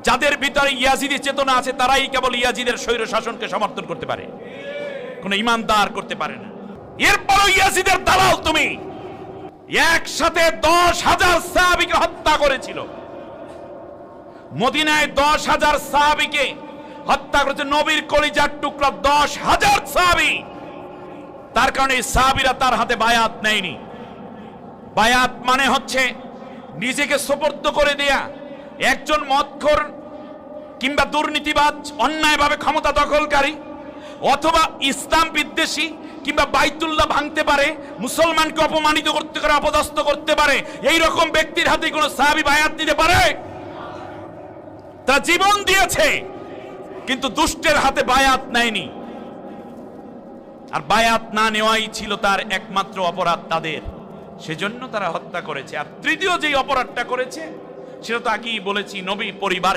যাদের ভিতরে ইয়াজিদি চেতনা আছে তারাই কেবল ইয়াজিদের স্বৈর শাসনকে সমর্থন করতে পারে, কোন ইমানদার করতে পারে না। এরপরও ইয়াজিদের দালাল তুমি। একসাথে 10,000 সাহাবীকে হত্যা করেছিল, মদিনায় 10,000 সাহাবীকে হত্যা করেছে, নবীর কলিজার টুকরা 10,000 সাহাবী। তার কারণে সাহাবীরা তার হাতে বায়াত নেয়নি। বায়াত মানে হচ্ছে নিজেকে সোপর্দ করে দেয়া। একজন মদখোর কিংবা দুর্নীতিবাজ, অন্যায়ভাবে ক্ষমতা দখলকারী অথবা ইসলাম বিদ্বেষী কিংবা বাইতুল্লাহ ভাঙতে পারে, মুসলমানকে অপমানিত করতে পারে, অপদস্থ করতে পারে, এই রকম ব্যক্তির হাতে কোনো সাহাবী বায়াত নিতে পারে? তারা জীবন দিয়েছে কিন্তু দুষ্টের হাতে বায়াত নেয়নি। আর বায়াত না নেওয়াই ছিল তার একমাত্র অপরাধ তাদের, সেজন্য তারা হত্যা করেছে। আর তৃতীয় যেই অপরাধটা করেছে সেটা তো আগেই বলেছি, নবী পরিবার